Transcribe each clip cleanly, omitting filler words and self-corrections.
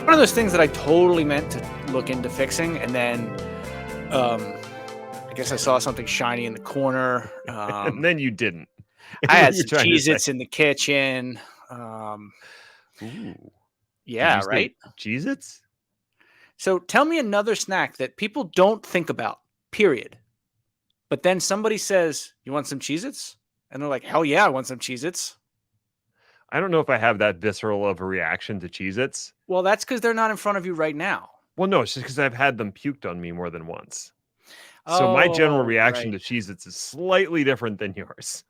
one of those things that I totally meant to look into fixing, and then I guess I saw something shiny in the corner. And then you didn't. I had some Cheez-Its in the kitchen. Ooh. Yeah, right? Cheez-Its? So tell me another snack that people don't think about, period. But then somebody says, you want some Cheez-Its? And they're like, hell yeah, I want some Cheez-Its. I don't know if I have that visceral of a reaction to Cheez-Its. Well, that's because they're not in front of you right now. Well, no, it's just because I've had them puked on me more than once. So my general reaction to Cheez-Its is slightly different than yours.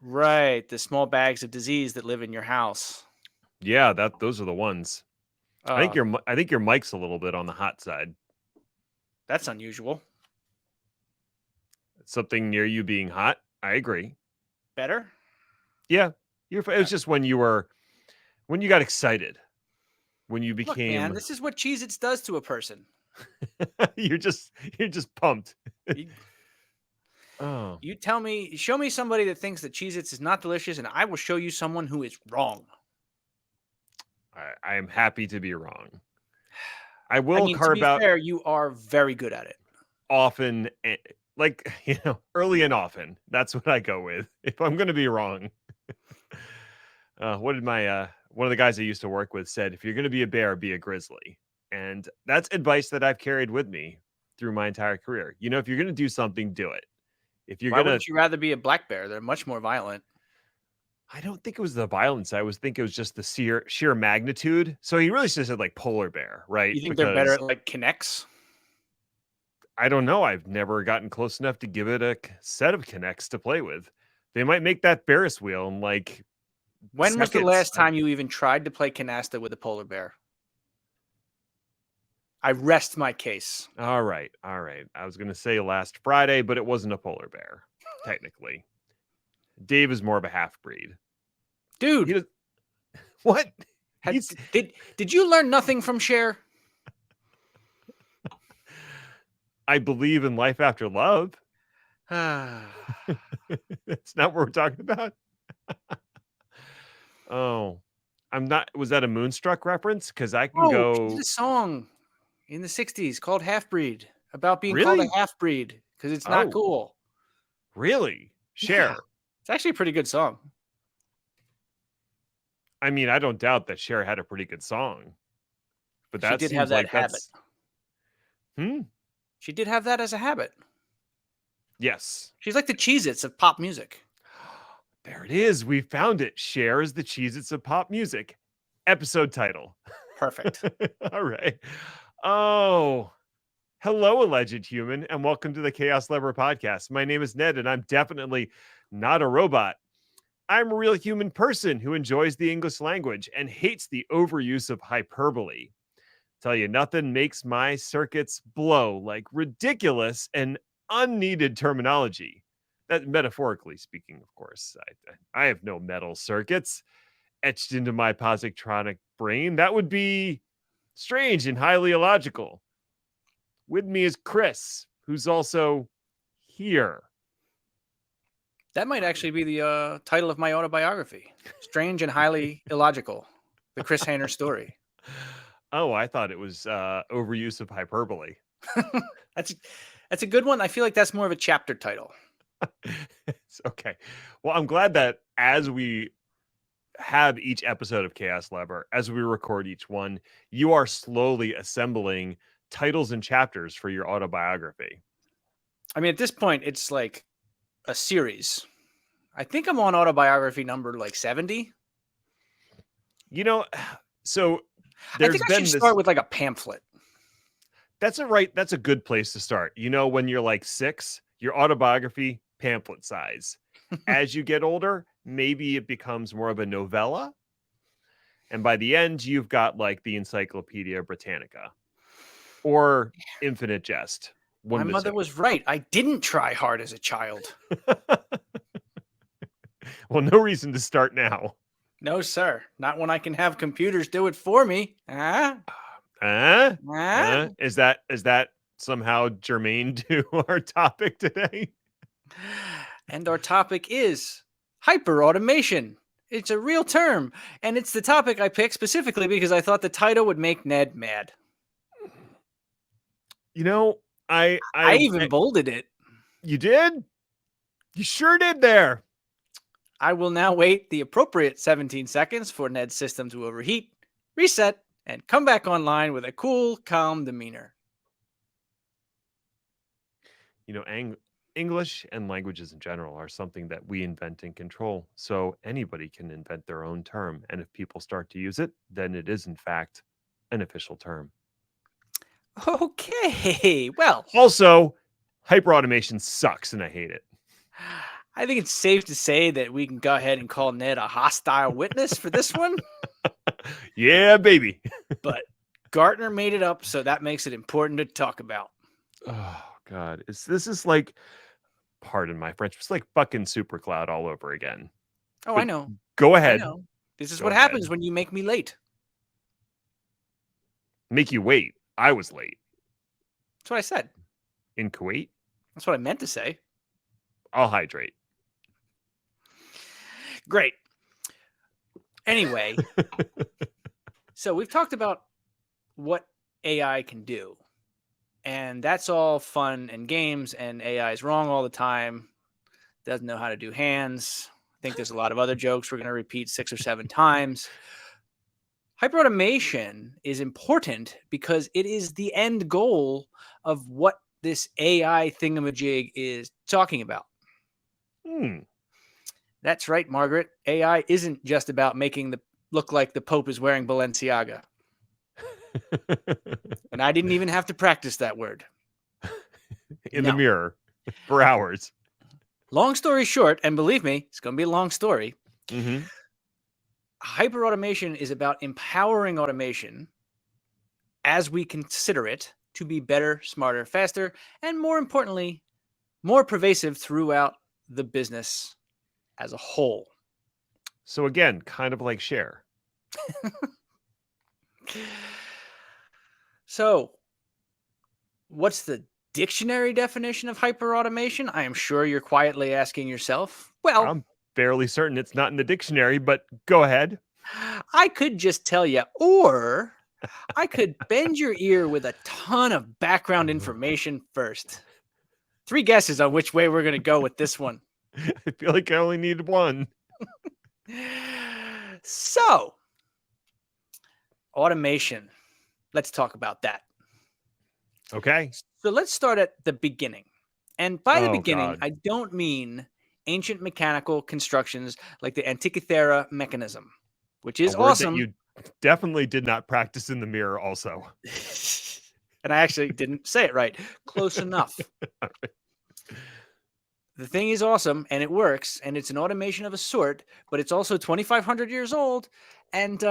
Right. The small bags of disease that live in your house. Yeah, those are the ones. I think your mic's a little bit on the hot side. That's unusual. Something near you being hot. I agree. Better? Yeah. It was just when you got excited. When you became... Look, man, this is what Cheez-Its does to a person. you're just pumped. You show me somebody that thinks that Cheez-Its is not delicious, and I will show you someone who is wrong. I am happy to be wrong. I will carve out... fair, you are very good at it. Often, like, early and often. That's what I go with. If I'm going to be wrong. What did one of the guys I used to work with said, if you're going to be a bear, be a grizzly. And that's advice that I've carried with me through my entire career. If you're going to do something, do it. Why wouldn't you rather be a black bear? They're much more violent. I don't think it was the violence. I think it was just the sheer magnitude. So he really just said like polar bear, right? You think they're better at like Kinects? I don't know. I've never gotten close enough to give it a set of Kinects to play with. They might make that Ferris wheel in like... When was the last time you even tried to play canasta with a polar bear? I rest my case. All right. I was going to say last Friday, but it wasn't a polar bear, technically. Dave is more of a half-breed. Dude. What? Did you learn nothing from Cher? I believe in life after love. That's not what we're talking about. Oh, I'm not. Was that a Moonstruck reference? Because I can go. She did a song in the 60s called Half Breed about being called a half breed because it's not cool. Really? Cher. Yeah. It's actually a pretty good song. I mean, I don't doubt that Cher had a pretty good song, but that she did have that habit. She did have that as a habit. Yes. She's like the Cheez-Its of pop music. There it is. We found it. Cher is the Cheez-Its of pop music. Episode title. Perfect. All right. Oh, hello, alleged human, and welcome to the Chaos Lever podcast. My name is Ned, and I'm definitely not a robot. I'm a real human person who enjoys the English language and hates the overuse of hyperbole. Tell you, nothing makes my circuits blow like ridiculous and unneeded terminology. That metaphorically speaking, of course. I have no metal circuits etched into my positronic brain. That would be strange and highly illogical. With me is Chris, who's also here. That might actually be the title of my autobiography. Strange and highly illogical. The Chris Hayner story. Oh, I thought it was overuse of hyperbole. That's a good one. I feel like that's more of a chapter title. Okay. Well, I'm glad that as we have each episode of Chaos Lever, as we record each one, you are slowly assembling titles and chapters for your autobiography. I mean, at this point, it's like a series. I think I'm on autobiography number like 70. So I think I should start with like a pamphlet. That's a good place to start. When you're like 6, your autobiography pamphlet size. As you get older, maybe it becomes more of a novella. And by the end, you've got like the Encyclopedia Britannica or Infinite Jest. My mother was right. I didn't try hard as a child. Well, no reason to start now. No, sir. Not when I can have computers do it for me. Is that somehow germane to our topic today? And our topic is hyperautomation. It's a real term, and it's the topic I picked specifically because I thought the title would make Ned mad. You know, I even bolded it. You did? You sure did there. I will now wait the appropriate 17 seconds for Ned's system to overheat, reset, and come back online with a cool, calm demeanor. You know, English and languages in general are something that we invent and control. So anybody can invent their own term. And if people start to use it, then it is, in fact, an official term. Okay, well. Also, hyperautomation sucks and I hate it. I think it's safe to say that we can go ahead and call Ned a hostile witness for this one. Yeah, baby. But Gartner made it up, so that makes it important to talk about. Oh, God. This is like, pardon my French, it's like fucking SuperCloud all over again. Oh, but I know. Go ahead. I know. This is what happens when you make me late. Make you wait. I was late. That's what I said. In Kuwait? That's what I meant to say. I'll hydrate. Great. Anyway, so we've talked about what AI can do. And that's all fun and games, and AI is wrong all the time. Doesn't know how to do hands. I think there's a lot of other jokes we're going to repeat 6 or 7 times. Hyperautomation is important because it is the end goal of what this AI thingamajig is talking about. That's right, Margaret. AI isn't just about making the look like the Pope is wearing Balenciaga. And I didn't even have to practice that word. In the mirror for hours. Long story short, and believe me, it's going to be a long story. Hyperautomation is about empowering automation as we consider it to be better, smarter, faster, and more importantly, more pervasive throughout the business as a whole. So again, kind of like Cher. So, what's the dictionary definition of hyperautomation? I am sure you're quietly asking yourself. Well, I'm fairly certain it's not in the dictionary, but go ahead. I could just tell you, or I could bend your ear with a ton of background information first. 3 guesses on which way we're going to go with this one. I feel like I only need one. So, automation. Let's talk about that. Okay. So let's start at the beginning. And by the beginning, I don't mean ancient mechanical constructions like the Antikythera mechanism, which is awesome. That you definitely did not practice in the mirror also. And I actually didn't say it right. Close enough. The thing is awesome, and it works, and it's an automation of a sort, but it's also 2,500 years old. And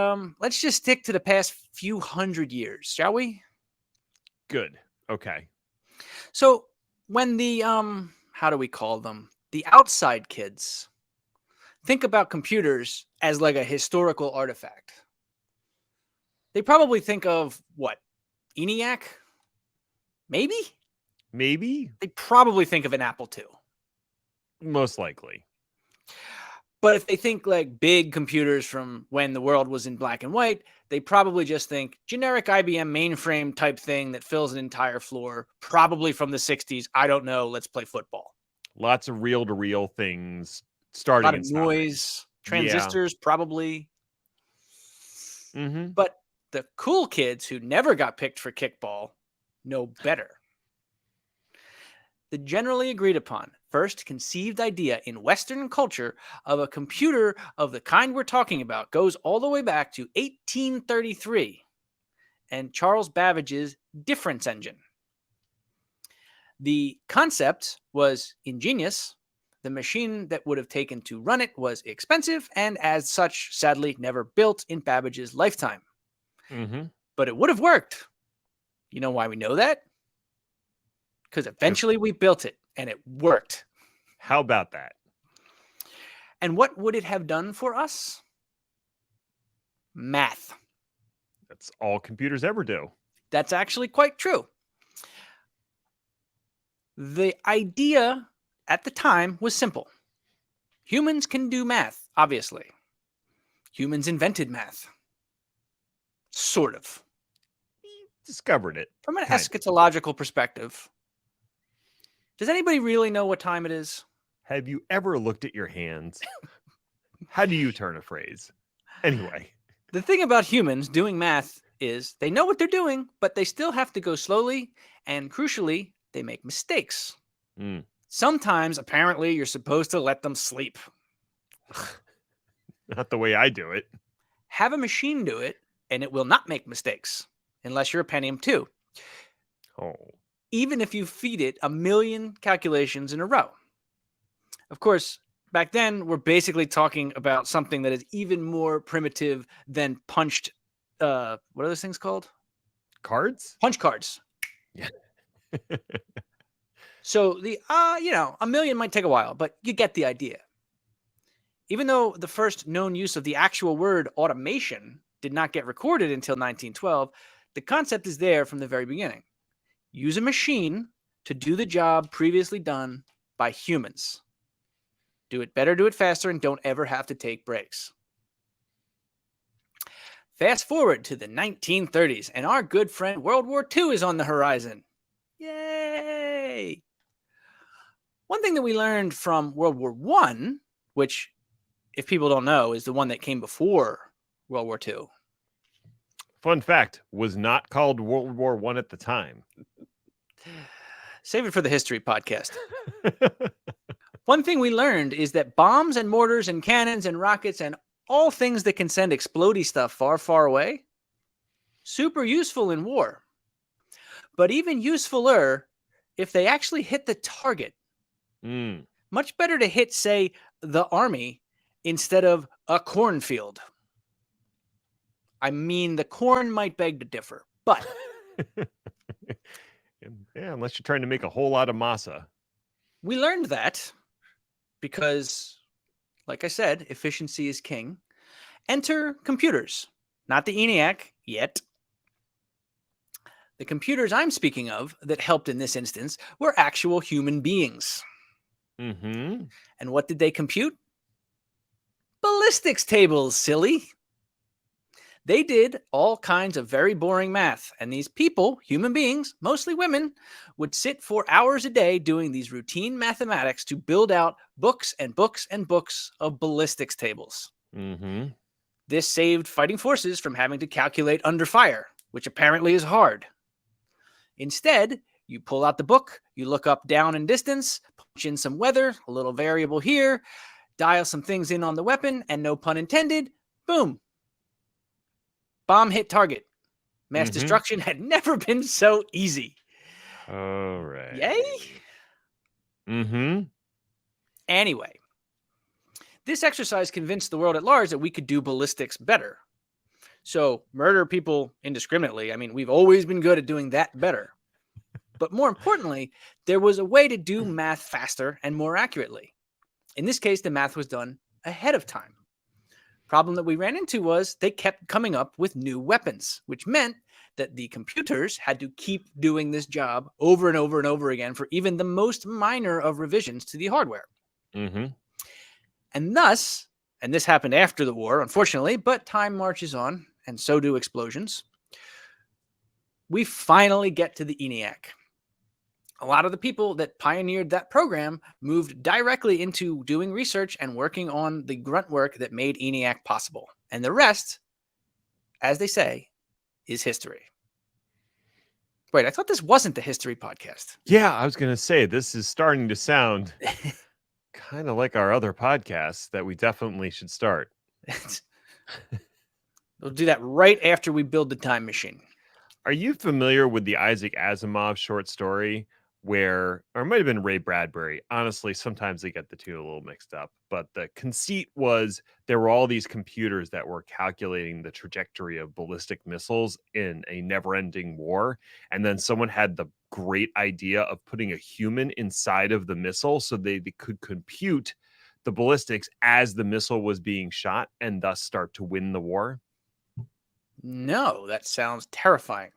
let's just stick to the past few hundred years, shall we? Good. Okay. So when the, how do we call them? The outside kids think about computers as like a historical artifact. They probably think of what? ENIAC? Maybe? Maybe? They probably think of an Apple II. Most likely. But if they think like big computers from when the world was in black and white, they probably just think generic IBM mainframe type thing that fills an entire floor, probably from the 60s. I don't know. Let's play football. Lots of reel-to-reel things starting. A lot of noise, transistors, probably. But the cool kids who never got picked for kickball know better. The generally agreed upon first conceived idea in Western culture of a computer of the kind we're talking about goes all the way back to 1833 and Charles Babbage's difference engine. The concept was ingenious. The machine that would have taken to run it was expensive and as such, sadly, never built in Babbage's lifetime. But it would have worked. You know why we know that? Because eventually we built it and it worked. How about that? And what would it have done for us? Math. That's all computers ever do. That's actually quite true. The idea at the time was simple. Humans can do math, obviously. Humans invented math. Sort of. Discovered it. From an Kind of. eschatological perspective, does anybody really know what time it is? Have you ever looked at your hands? How do you turn a phrase? Anyway. The thing about humans doing math is they know what they're doing, but they still have to go slowly, and crucially, they make mistakes. Mm. Sometimes, apparently, you're supposed to let them sleep. Not the way I do it. Have a machine do it, and it will not make mistakes, unless you're a Pentium 2. Oh. Even if you feed it 1,000,000 calculations in a row. Of course, back then, we're basically talking about something that is even more primitive than punched, what are those things called? Cards? Punch cards. Yeah. So the, 1,000,000 might take a while, but you get the idea. Even though the first known use of the actual word automation did not get recorded until 1912, the concept is there from the very beginning. Use a machine to do the job previously done by humans. Do it better, do it faster, and don't ever have to take breaks. Fast forward to the 1930s, and our good friend World War II is on the horizon. Yay! One thing that we learned from World War I, which, if people don't know, is the one that came before World War II. Fun fact, was not called World War I at the time. Save it for the history podcast. One thing we learned is that bombs and mortars and cannons and rockets and all things that can send explodey stuff far, far away, super useful in war. But even usefuler if they actually hit the target. Much better to hit, say, the army instead of a cornfield. I mean, the corn might beg to differ, but... Yeah, unless you're trying to make a whole lot of masa. We learned that because, like I said, efficiency is king. Enter computers, not the ENIAC yet. The computers I'm speaking of that helped in this instance were actual human beings. Mm-hmm. And what did they compute? Ballistics tables, silly. They did all kinds of very boring math, and these people, human beings, mostly women, would sit for hours a day doing these routine mathematics to build out books and books and books of ballistics tables. Mm-hmm. This saved fighting forces from having to calculate under fire, which apparently is hard. Instead, you pull out the book, you look up, down, and distance, punch in some weather, a little variable here, dial some things in on the weapon, and no pun intended, boom. Bomb hit target. Mass destruction had never been so easy. All right. Yay? Mm-hmm. Anyway, this exercise convinced the world at large that we could do ballistics better. So murder people indiscriminately. I mean, we've always been good at doing that better. But more importantly, there was a way to do math faster and more accurately. In this case, the math was done ahead of time. Problem that we ran into was they kept coming up with new weapons, which meant that the computers had to keep doing this job over and over and over again for even the most minor of revisions to the hardware. Mm-hmm. And thus, and this happened after the war, unfortunately, but time marches on, and so do explosions, we finally get to the ENIAC. A lot of the people that pioneered that program moved directly into doing research and working on the grunt work that made ENIAC possible. And the rest, as they say, is history. Wait, I thought this wasn't the history podcast. Yeah, I was going to say, this is starting to sound kind of like our other podcasts that we definitely should start. We'll do that right after we build the time machine. Are you familiar with the Isaac Asimov short story where, or it might have been Ray Bradbury? Honestly, sometimes they get the two a little mixed up. But the conceit was there were all these computers that were calculating the trajectory of ballistic missiles in a never-ending war. And then someone had the great idea of putting a human inside of the missile so they could compute the ballistics as the missile was being shot and thus start to win the war. No, that sounds terrifying.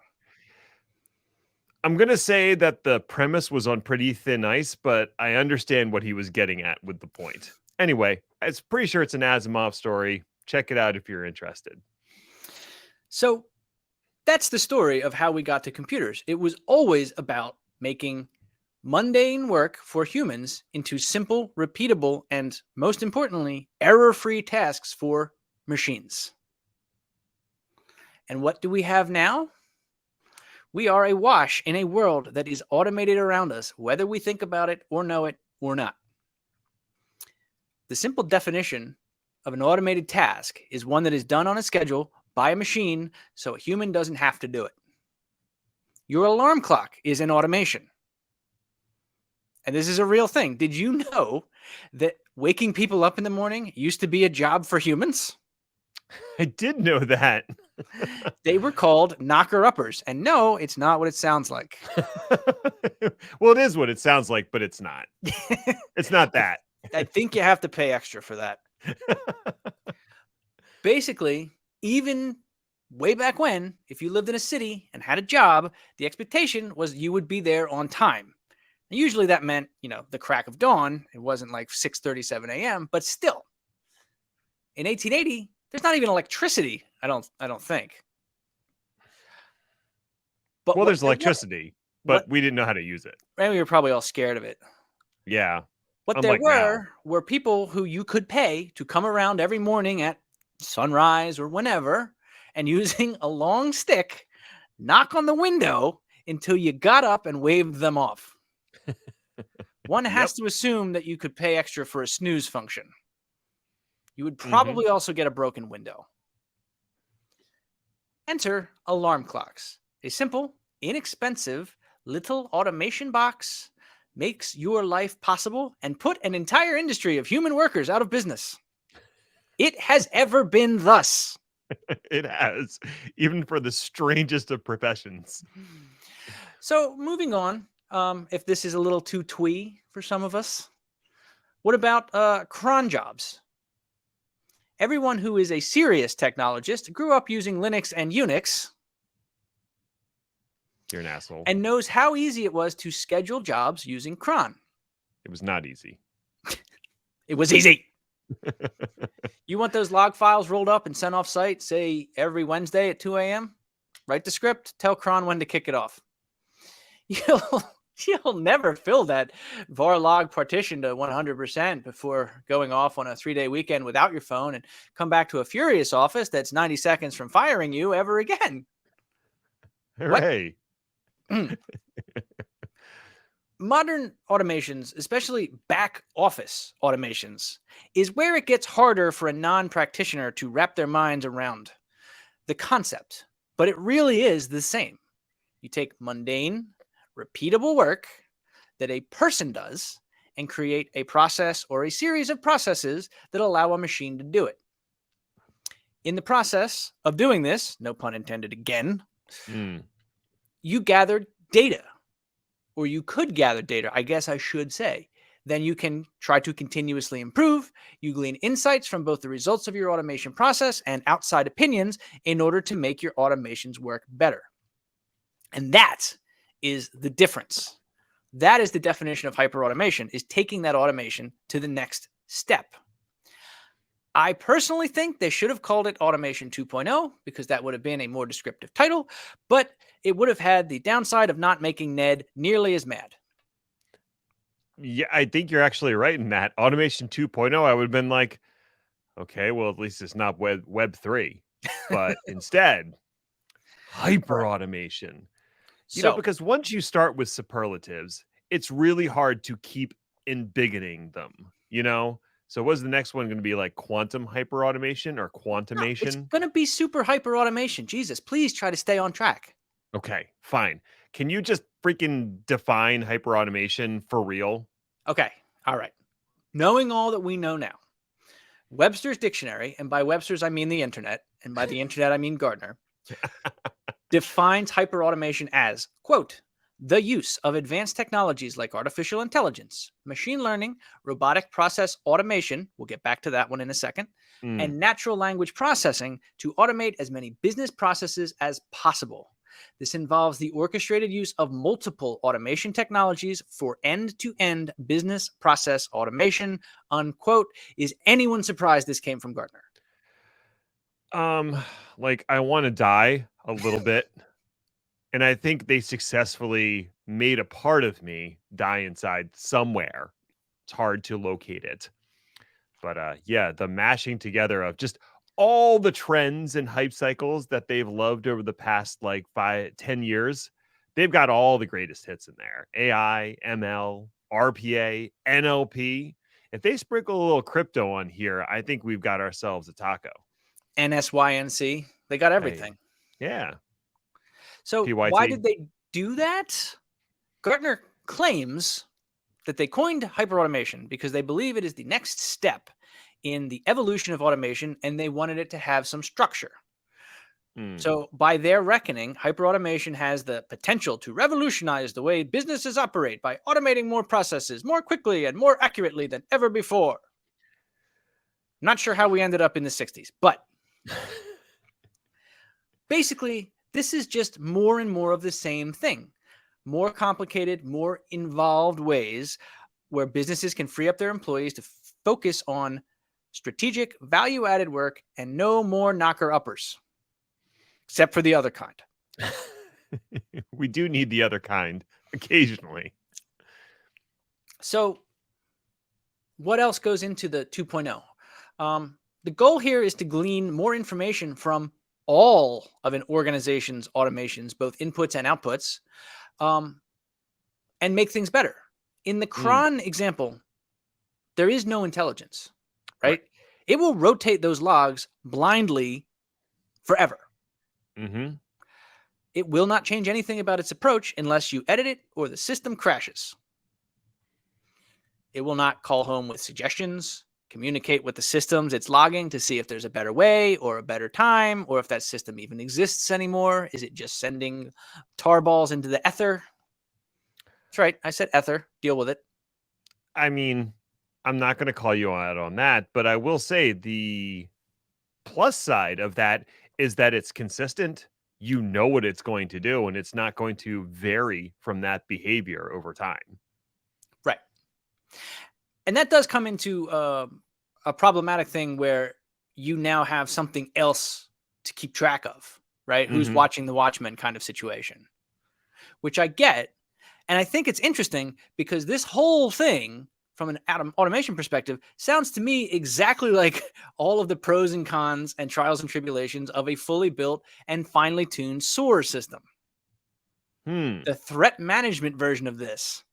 I'm going to say that the premise was on pretty thin ice, but I understand what he was getting at with the point. Anyway, I'm pretty sure it's an Asimov story. check it out if you're interested. So that's the story of how we got to computers. It was always about making mundane work for humans into simple, repeatable, and most importantly, error-free tasks for machines. And what do we have now? We are awash in a world that is automated around us, whether we think about it or know it or not. The simple definition of an automated task is one that is done on a schedule by a machine so a human doesn't have to do it. Your alarm clock is an automation. And this is a real thing. Did you know that waking people up in the morning used to be a job for humans? I did know that. They were called knocker-uppers. And no, it's not what it sounds like. Well, it is what it sounds like, but it's not. It's not that. I think you have to pay extra for that. Basically, even way back when, if you lived in a city and had a job, the expectation was you would be there on time. And usually that meant, the crack of dawn. It wasn't like 6:37 a.m., but still. In 1880, there's not even electricity, I don't think. But well, there's electricity, but we didn't know how to use it. And we were probably all scared of it. Yeah. What there were people who you could pay to come around every morning at sunrise or whenever, and using a long stick, knock on the window until you got up and waved them off. One has to assume that you could pay extra for a snooze function. You would probably also get a broken window. Enter alarm clocks. A simple, inexpensive, little automation box makes your life possible and put an entire industry of human workers out of business. It has ever been thus. It has, even for the strangest of professions. So moving on, if this is a little too twee for some of us, what about cron jobs? Everyone who is a serious technologist grew up using Linux and Unix. You're an asshole. And knows how easy it was to schedule jobs using cron. It was not easy. It was easy. You want those log files rolled up and sent off site, say every Wednesday at 2 a.m.? Write the script, tell cron when to kick it off. You'll never fill that var log partition to 100% before going off on a 3-day weekend without your phone and come back to a furious office that's 90 seconds from firing you ever again. Hooray. Modern automations, especially back office automations, is where it gets harder for a non-practitioner to wrap their minds around the concept. But it really is the same. You take mundane, repeatable work that a person does and create a process or a series of processes that allow a machine to do it. In the process of doing this, no pun intended again, you gathered data, or you could gather data, I guess I should say. Then you can try to continuously improve. You glean insights from both the results of your automation process and outside opinions in order to make your automations work better. And that is the difference. That is the definition of hyperautomation, is taking that automation to the next step. I personally think they should have called it Automation 2.0 because that would have been a more descriptive title, but it would have had the downside of not making Ned nearly as mad. Yeah, I think you're actually right in that. Automation 2.0, I would have been like, okay, well, at least it's not Web 3. But instead, hyperautomation. Because once you start with superlatives, it's really hard to keep embiggening them, So was the next one going to be like quantum hyperautomation or quantumation? No, it's going to be super hyperautomation. Jesus, please try to stay on track. Okay, fine. Can you just freaking define hyperautomation for real? Okay, all right. Knowing all that we know now, Webster's dictionary, and by Webster's I mean the internet, and by the internet I mean Gardner, defines hyperautomation as, quote, the use of advanced technologies like artificial intelligence, machine learning, robotic process automation, we'll get back to that one in a second, and natural language processing to automate as many business processes as possible. This involves the orchestrated use of multiple automation technologies for end-to-end business process automation, unquote. Is anyone surprised this came from Gardner? Like I want to die a little bit. And I think they successfully made a part of me die inside somewhere. It's hard to locate it. But yeah, the mashing together of just all the trends and hype cycles that they've loved over the past like 5, 10 years. They've got all the greatest hits in there. AI, ML, RPA, NLP. If they sprinkle a little crypto on here, I think we've got ourselves a taco. NSYNC. They got everything. Yeah. So why PYT. did they do that? Gartner claims that they coined hyperautomation because they believe it is the next step in the evolution of automation and they wanted it to have some structure. So, by their reckoning, hyperautomation has the potential to revolutionize the way businesses operate by automating more processes more quickly and more accurately than ever before. Not sure how we ended up in the 60s, but basically, this is just more and more of the same thing. More complicated, more involved ways where businesses can free up their employees to focus on strategic, value added work and no more knocker uppers, except for the other kind. We do need the other kind occasionally. So, what else goes into the 2.0? The goal here is to glean more information from all of an organization's automations, both inputs and outputs, and make things better. In the cron example, there is no intelligence, right? It will rotate those logs blindly forever. Mm-hmm. It will not change anything about its approach unless you edit it or the system crashes. It will not call home with suggestions, communicate with the systems it's logging to see if there's a better way or a better time, or if that system even exists anymore. Is it just sending tar balls into the ether? That's right. I said ether. Deal with it. I mean, I'm not going to call you out on that, but I will say the plus side of that is that it's consistent. You know what it's going to do, and it's not going to vary from that behavior over time. Right. And that does come into a problematic thing where you now have something else to keep track of, right? Who's watching the Watchmen kind of situation, which I get. And I think it's interesting because this whole thing, from an automation perspective, sounds to me exactly like all of the pros and cons and trials and tribulations of a fully built and finely tuned SOAR system. The threat management version of this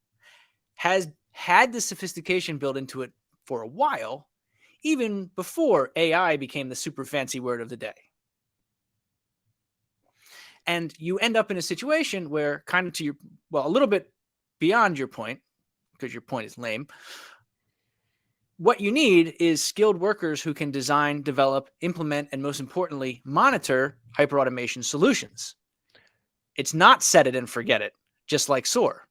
has had the sophistication built into it for a while, even before AI became the super fancy word of the day. And you end up in a situation where, kind of to your, well, a little bit beyond your point, because your point is lame, what you need is skilled workers who can design, develop, implement, and most importantly, monitor hyperautomation solutions. It's not set it and forget it, just like SOAR.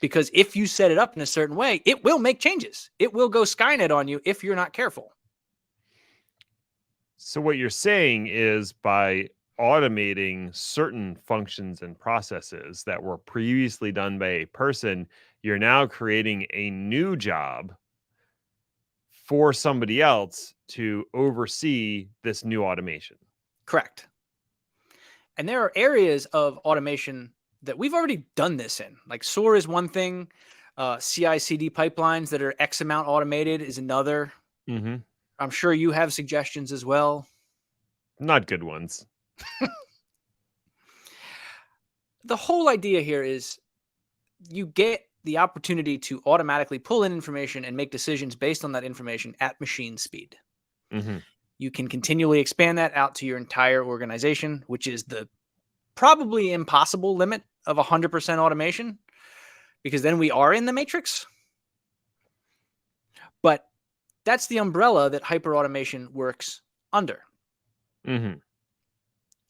Because if you set it up in a certain way, it will make changes. It will go Skynet on you if you're not careful. So what you're saying is by automating certain functions and processes that were previously done by a person, you're now creating a new job for somebody else to oversee this new automation. Correct. And there are areas of automation that we've already done this in. Like SOAR is one thing. CI/CD pipelines that are X amount automated is another. I'm sure you have suggestions as well. Not good ones. The whole idea here is you get the opportunity to automatically pull in information and make decisions based on that information at machine speed. You can continually expand that out to your entire organization, which is the probably impossible limit of 100% automation, because then we are in the matrix. But that's the umbrella that hyperautomation works under. And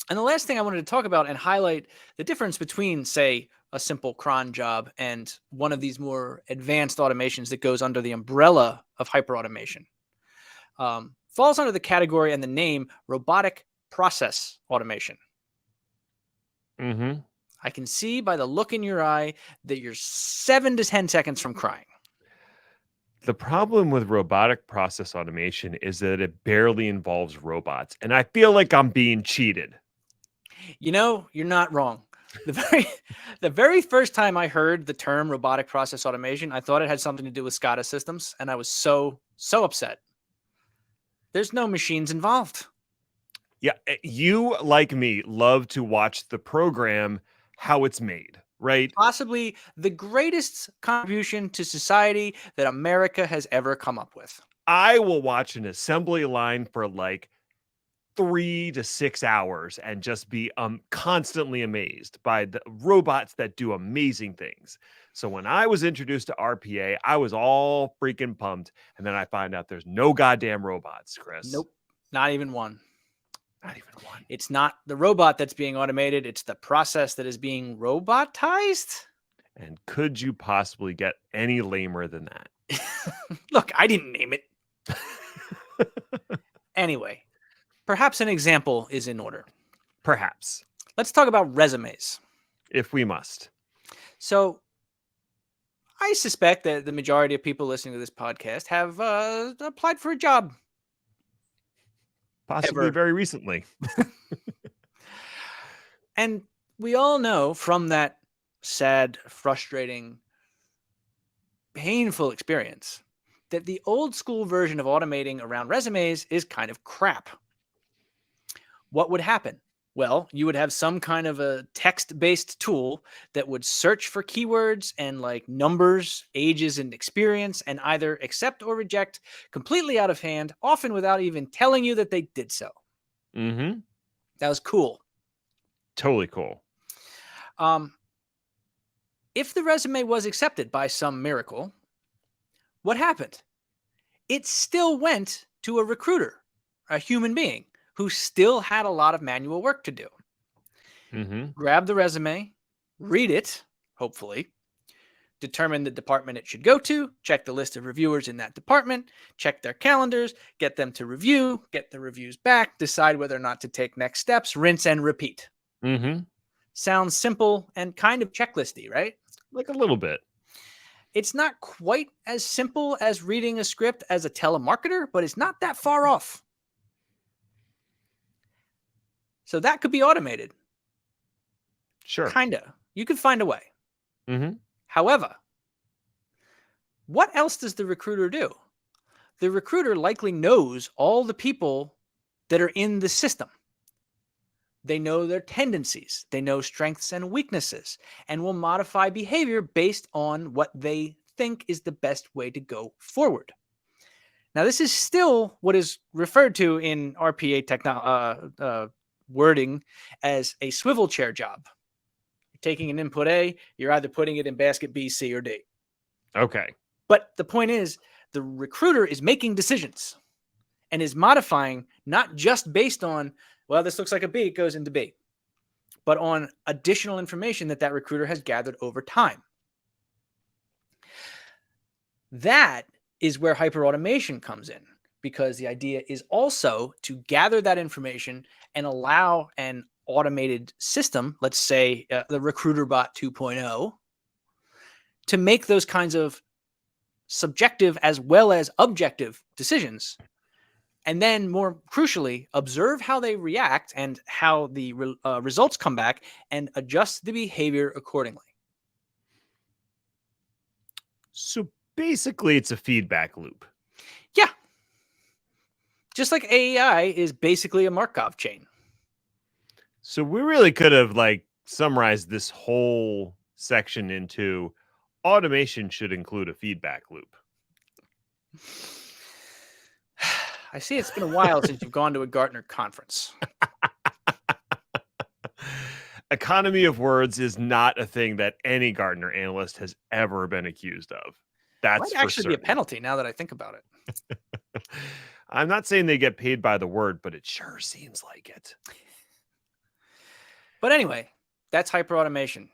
the last thing I wanted to talk about and highlight the difference between, say, a simple cron job and one of these more advanced automations that goes under the umbrella of hyperautomation. Falls under the category and the name robotic process automation. I can see by the look in your eye that you're 7 to 10 seconds from crying. The problem with robotic process automation is that it barely involves robots, and I feel like I'm being cheated. You know, you're not wrong. The very first time I heard the term robotic process automation, I thought it had something to do with SCADA systems, and I was so upset. There's no machines involved. Yeah, you, like me, love to watch the program, how it's made, right? Possibly the greatest contribution to society that America has ever come up with. I will watch an assembly line for like 3 to 6 hours and just be constantly amazed by the robots that do amazing things. So when I was introduced to RPA, I was all freaking pumped, and then I find out there's no goddamn robots, Chris. Nope, not even one. Not even one. It's not the robot that's being automated, it's the process that is being robotized. And could you possibly get any lamer than that? Look, I didn't name it. Anyway, perhaps an example is in order. Perhaps. Let's talk about resumes. If we must. So, I suspect that the majority of people listening to this podcast have applied for a job. Possibly Ever. very recently. And we all know from that sad, frustrating, painful experience that the old school version of automating around resumes is kind of crap. What would happen? Well, you would have some kind of a text-based tool that would search for keywords and like numbers, ages, and experience, and either accept or reject completely out of hand, often without even telling you that they did so. Mm-hmm. That was cool. Totally cool. If the resume was accepted by some miracle, what happened? It still went to a recruiter, a human being, who still had a lot of manual work to do. Mm-hmm. Grab the resume, read it, hopefully, determine the department it should go to, check the list of reviewers in that department, check their calendars, get them to review, get the reviews back, decide whether or not to take next steps, rinse and repeat. Mm-hmm. Sounds simple and kind of checklisty, right? Like a little bit. It's not quite as simple as reading a script as a telemarketer, but it's not that far off. So that could be automated. Sure. Kinda. You could find a way. Mm-hmm. However, what else does the recruiter do? The recruiter likely knows all the people that are in the system. They know their tendencies, they know strengths and weaknesses, and will modify behavior based on what they think is the best way to go forward. Now, this is still what is referred to in RPA wording as a swivel chair job. You're taking an input A, you're either putting it in basket B, C, or D. Okay. But the point is, the recruiter is making decisions and is modifying not just based on, well, this looks like a B, it goes into B, but on additional information that recruiter has gathered over time. That is where hyperautomation comes in, because the idea is also to gather that information and allow an automated system, let's say the recruiter bot 2.0, to make those kinds of subjective as well as objective decisions. And then, more crucially, observe how they react and how the results come back and adjust the behavior accordingly. So basically, it's a feedback loop. Yeah. Just like AI is basically a Markov chain. So we really could have like summarized this whole section into automation should include a feedback loop. I see it's been a while since you've gone to a Gartner conference. Economy of words is not a thing that any Gartner analyst has ever been accused of. That's might actually for be a certain. penalty now that I think about it. I'm not saying they get paid by the word, but it sure seems like it. But anyway, that's hyperautomation.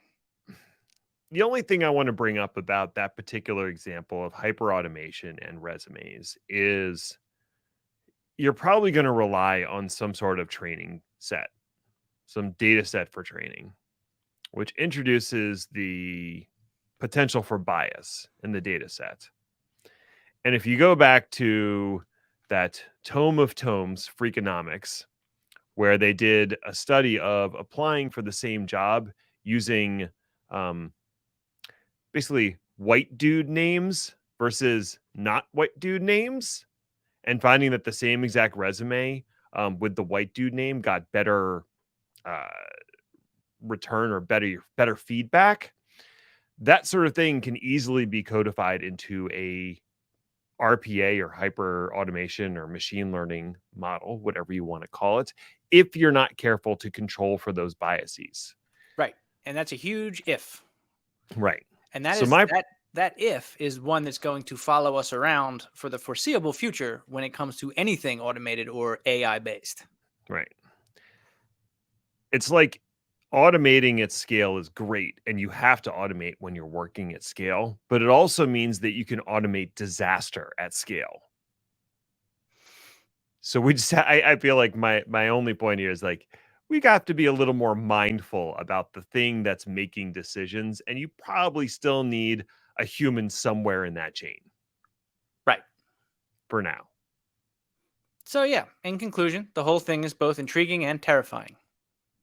The only thing I want to bring up about that particular example of hyperautomation and resumes is you're probably going to rely on some sort of training set, some data set for training, which introduces the potential for bias in the data set. And if you go back to that tome of tomes, Freakonomics, where they did a study of applying for the same job using basically white dude names versus not white dude names, and finding that the same exact resume with the white dude name got better uh, return or better feedback. That sort of thing can easily be codified into a RPA or hyper automation or machine learning model, whatever you want to call it, if you're not careful to control for those biases. Right. And that's a huge if. Right. And that So is that if is one that's going to follow us around for the foreseeable future when it comes to anything automated or AI based. Right. It's like automating at scale is great, and you have to automate when you're working at scale, but it also means that you can automate disaster at scale. So we just I feel like my only point here is like we got to be a little more mindful about the thing that's making decisions, and you probably still need a human somewhere in that chain. Right. For now. So yeah, in conclusion, the whole thing is both intriguing and terrifying.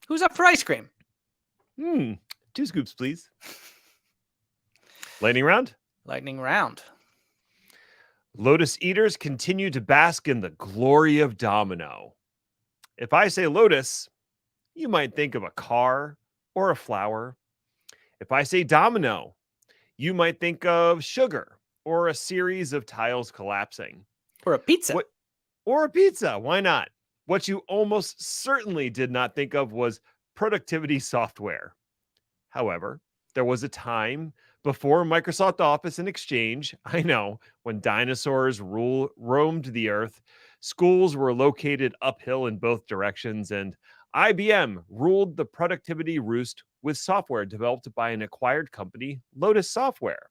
Who's up for ice cream? 2 scoops, please. Lightning round? Lightning round. Lotus eaters continue to bask in the glory of domino. If I say lotus, you might think of a car or a flower. If I say domino, you might think of sugar or a series of tiles collapsing. Or a pizza. Or a pizza. Why not? What you almost certainly did not think of was productivity software. However, there was a time before Microsoft Office and Exchange, I know, when dinosaurs roamed the earth, schools were located uphill in both directions, and IBM ruled the productivity roost with software developed by an acquired company, Lotus Software.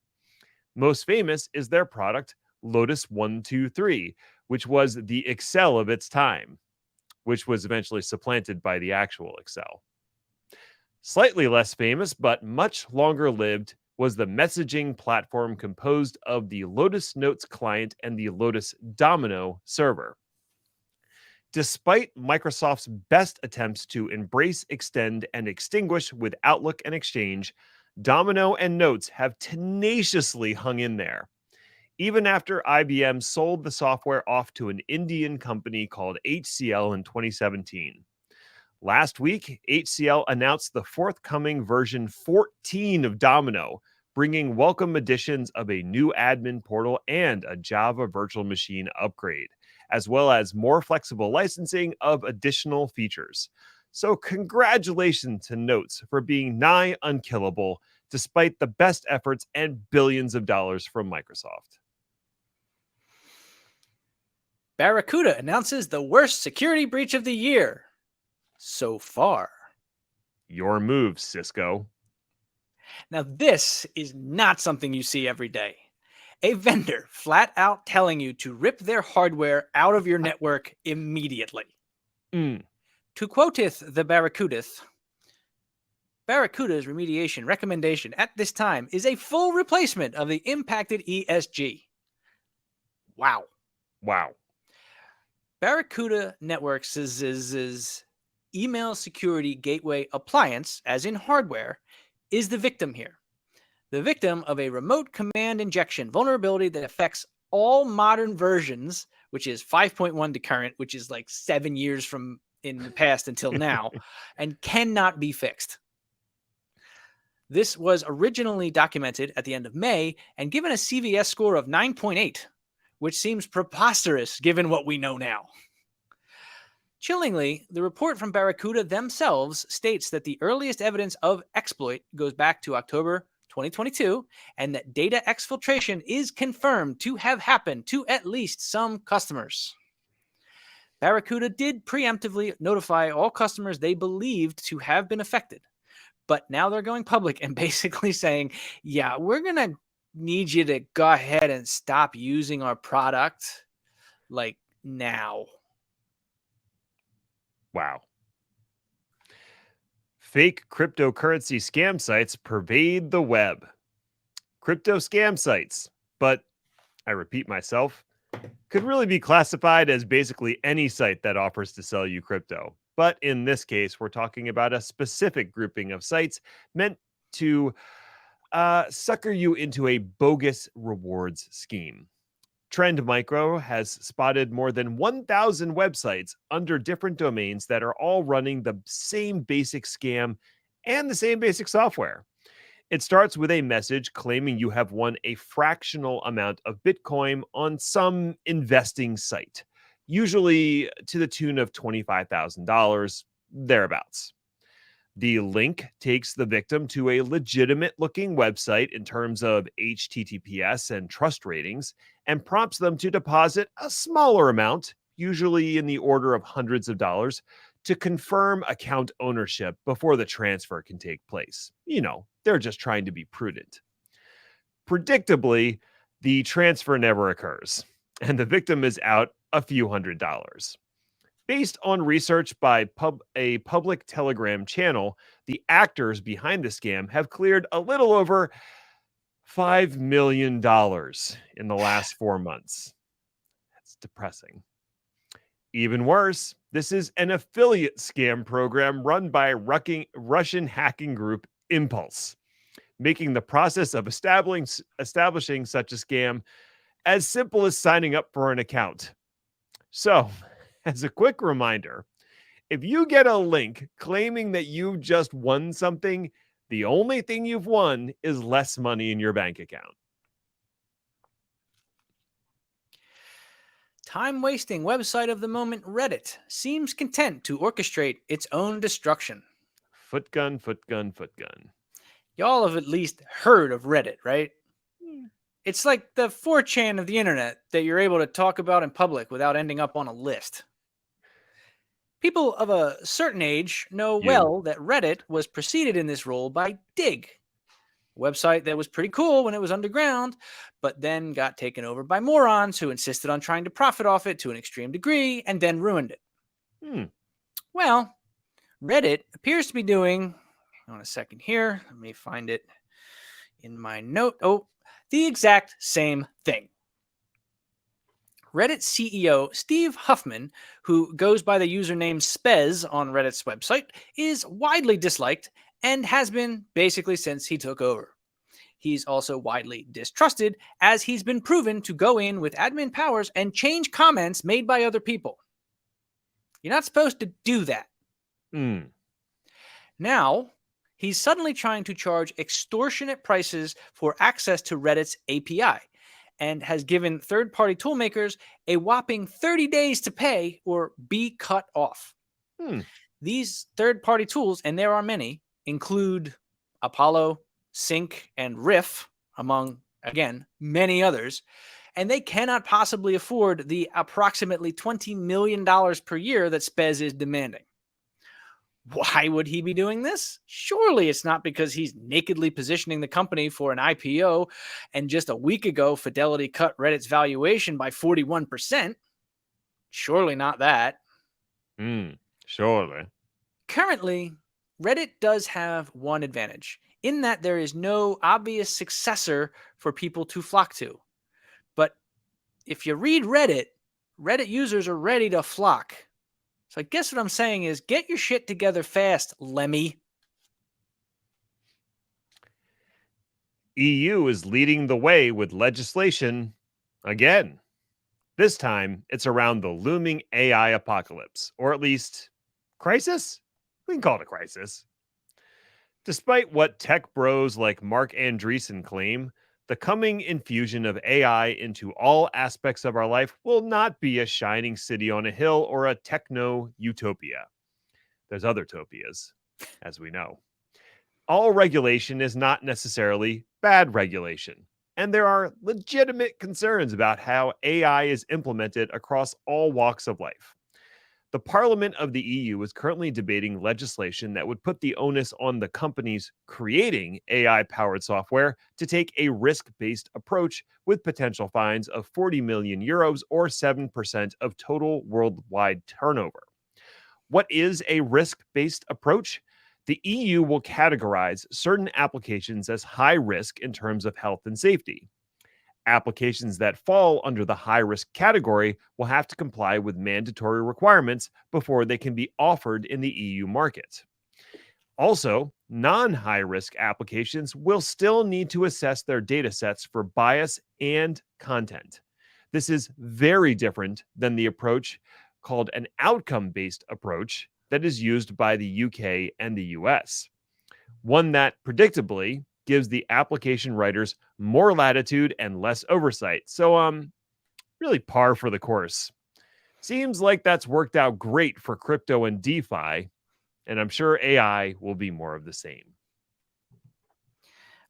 Most famous is their product, Lotus 123, which was the Excel of its time, which was eventually supplanted by the actual Excel. Slightly less famous, but much longer lived, was the messaging platform composed of the Lotus Notes client and the Lotus Domino server. Despite Microsoft's best attempts to embrace, extend, and extinguish with Outlook and Exchange, Domino and Notes have tenaciously hung in there. Even after IBM sold the software off to an Indian company called HCL in 2017. Last week, HCL announced the forthcoming version 14 of Domino, bringing welcome additions of a new admin portal and a Java virtual machine upgrade, as well as more flexible licensing of additional features. So congratulations to Notes for being nigh unkillable, despite the best efforts and billions of dollars from Microsoft. Barracuda announces the worst security breach of the year so far. Your move, Cisco. Now, this is not something you see every day. A vendor flat out telling you to rip their hardware out of your network immediately. To quoteth the Barracudith, Barracuda's remediation recommendation at this time is a full replacement of the impacted ESG. Wow. Barracuda Networks' email security gateway appliance, as in hardware, is the victim here. The victim of a remote command injection vulnerability that affects all modern versions, which is 5.1 to current, which is like 7 years from in the past until now, and cannot be fixed. This was originally documented at the end of May and given a CVS score of 9.8, which seems preposterous given what we know now. Chillingly, the report from Barracuda themselves states that the earliest evidence of exploit goes back to October 2022, and that data exfiltration is confirmed to have happened to at least some customers. Barracuda did preemptively notify all customers they believed to have been affected, but now they're going public and basically saying, yeah, we're going to need you to go ahead and stop using our product, like, now. Wow. Fake cryptocurrency scam sites pervade the web. Crypto scam sites, but I repeat myself, could really be classified as basically any site that offers to sell you crypto. But in this case, we're talking about a specific grouping of sites meant to sucker you into a bogus rewards scheme. Trend Micro has spotted more than 1,000 websites under different domains that are all running the same basic scam and the same basic software. It starts with a message claiming you have won a fractional amount of Bitcoin on some investing site, usually to the tune of $25,000, thereabouts. The link takes the victim to a legitimate looking website in terms of HTTPS and trust ratings and prompts them to deposit a smaller amount, usually in the order of hundreds of dollars, to confirm account ownership before the transfer can take place. They're just trying to be prudent. Predictably, the transfer never occurs, and the victim is out a few $100s. Based on research by a public Telegram channel, the actors behind the scam have cleared a little over $5 million in the last 4 months. That's depressing. Even worse, this is an affiliate scam program run by Russian hacking group Impulse, making the process of establishing such a scam as simple as signing up for an account. So, as a quick reminder, if you get a link claiming that you just won something, the only thing you've won is less money in your bank account. Time-wasting website of the moment Reddit seems content to orchestrate its own destruction. Footgun, footgun, footgun. Y'all have at least heard of Reddit, right? Hmm. It's like the 4chan of the internet that you're able to talk about in public without ending up on a list. People of a certain age know well that Reddit was preceded in this role by Dig, a website that was pretty cool when it was underground, but then got taken over by morons who insisted on trying to profit off it to an extreme degree and then ruined it. Well, Reddit appears to be doing, hang on a second here, let me find it in my note. Oh, the exact same thing. Reddit CEO Steve Huffman, who goes by the username Spez on Reddit's website, is widely disliked and has been basically since he took over. He's also widely distrusted as he's been proven to go in with admin powers and change comments made by other people. You're not supposed to do that. Now, he's suddenly trying to charge extortionate prices for access to Reddit's API and has given third-party toolmakers a whopping 30 days to pay or be cut off. These third-party tools, and there are many, include Apollo, Sync, and Riff, among, again, many others, and they cannot possibly afford the approximately $20 million per year that Spez is demanding. Why would he be doing this? Surely it's not because he's nakedly positioning the company for an IPO and just a week ago Fidelity cut Reddit's valuation by 41%. Surely not that. Surely. Currently, Reddit does have one advantage, in that there is no obvious successor for people to flock to. But if you read Reddit, Reddit users are ready to flock. So I guess what I'm saying is get your shit together fast, Lemmy. EU is leading the way with legislation again. This time, it's around the looming AI apocalypse, or at least crisis? We can call it a crisis. Despite what tech bros like Mark Andreessen claim, the coming infusion of AI into all aspects of our life will not be a shining city on a hill or a techno utopia. There's other topias, as we know. All regulation is not necessarily bad regulation, and there are legitimate concerns about how AI is implemented across all walks of life. The Parliament of the EU is currently debating legislation that would put the onus on the companies creating AI powered software to take a risk based approach with potential fines of 40 million euros or 7% of total worldwide turnover. What is a risk based approach? The EU will categorize certain applications as high risk in terms of health and safety. Applications that fall under the high risk category will have to comply with mandatory requirements before they can be offered in the EU market. Also, non high risk applications will still need to assess their data sets for bias and content. This is very different than the approach called an outcome based approach that is used by the UK and the US, one that predictably gives the application writers more latitude and less oversight. So, really par for the course. Seems like that's worked out great for crypto and DeFi, and I'm sure AI will be more of the same.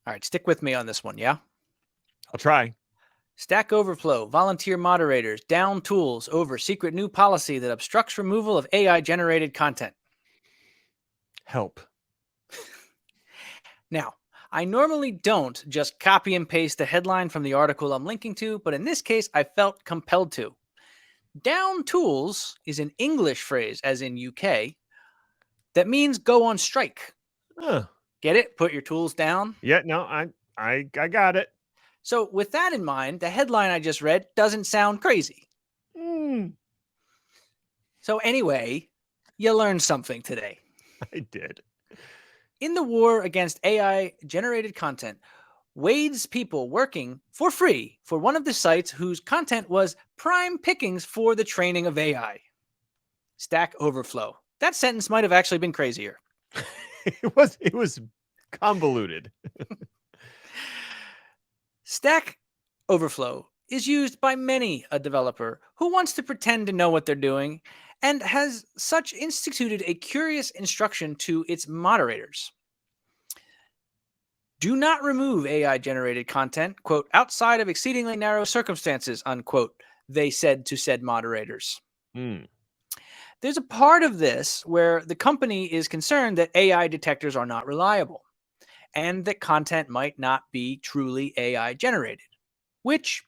All right, stick with me on this one, yeah? I'll try. Stack Overflow, volunteer moderators, down tools over secret new policy that obstructs removal of AI generated content. Help. Now, I normally don't just copy and paste the headline from the article I'm linking to, but in this case, I felt compelled to. Down tools is an English phrase, as in UK, that means go on strike. Get it? Put your tools down. Yeah, no, I got it. So, with that in mind, the headline I just read doesn't sound crazy. So, anyway, you learned something today. I did. In the war against AI generated content, Wade's people working for free for one of the sites whose content was prime pickings for the training of AI. Stack Overflow. That sentence might have actually been crazier. It was convoluted. Stack Overflow is used by many a developer who wants to pretend to know what they're doing and has such instituted a curious instruction to its moderators. Do not remove AI generated content, quote, outside of exceedingly narrow circumstances, unquote, they said to said moderators. There's a part of this where the company is concerned that AI detectors are not reliable and that content might not be truly AI generated, which,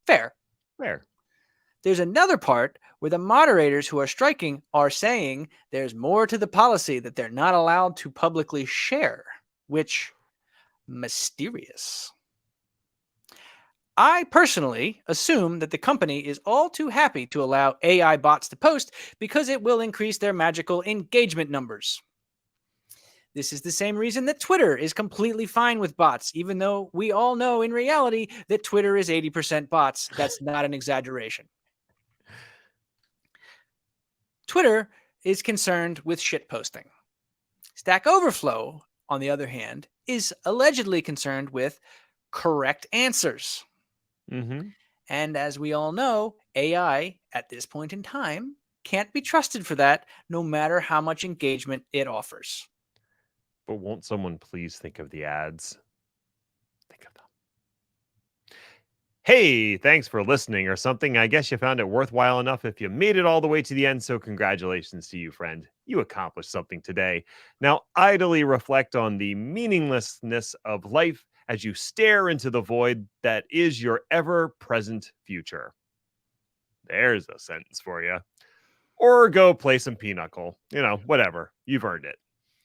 fair. There's another part where the moderators who are striking are saying there's more to the policy that they're not allowed to publicly share, which, mysterious. I personally assume that the company is all too happy to allow AI bots to post because it will increase their magical engagement numbers. This is the same reason that Twitter is completely fine with bots, even though we all know in reality that Twitter is 80% bots. That's not an exaggeration. Twitter is concerned with shitposting. Stack Overflow, on the other hand, is allegedly concerned with correct answers. And as we all know, AI at this point in time can't be trusted for that, no matter how much engagement it offers. But won't someone please think of the ads? Think of them. Hey, thanks for listening or something. I guess you found it worthwhile enough if you made it all the way to the end. So congratulations to you, friend. You accomplished something today. Now, idly reflect on the meaninglessness of life as you stare into the void that is your ever-present future. There's a sentence for you. Or go play some pinochle. Whatever. You've earned it.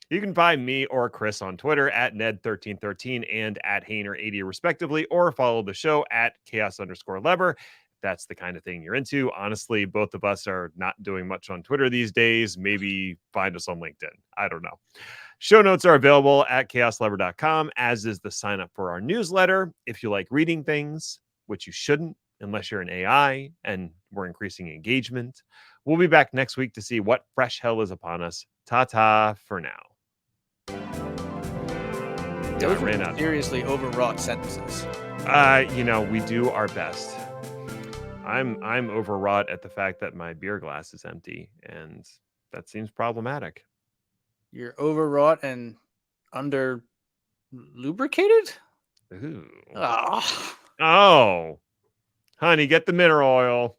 You can find me or Chris on Twitter at Ned1313 and at Hainer80 respectively, or follow the show at Chaos_Lever. That's the kind of thing you're into. Honestly, both of us are not doing much on Twitter these days. Maybe find us on LinkedIn. I don't know. Show notes are available at chaoslever.com, as is the sign up for our newsletter. If you like reading things, which you shouldn't unless you're an AI and we're increasing engagement. We'll be back next week to see what fresh hell is upon us. Ta-ta for now. Those were seriously overwrought sentences. We do our best. I'm overwrought at the fact that my beer glass is empty, and that seems problematic. You're overwrought and under lubricated? Ooh. Oh. Oh. Honey, get the mineral oil.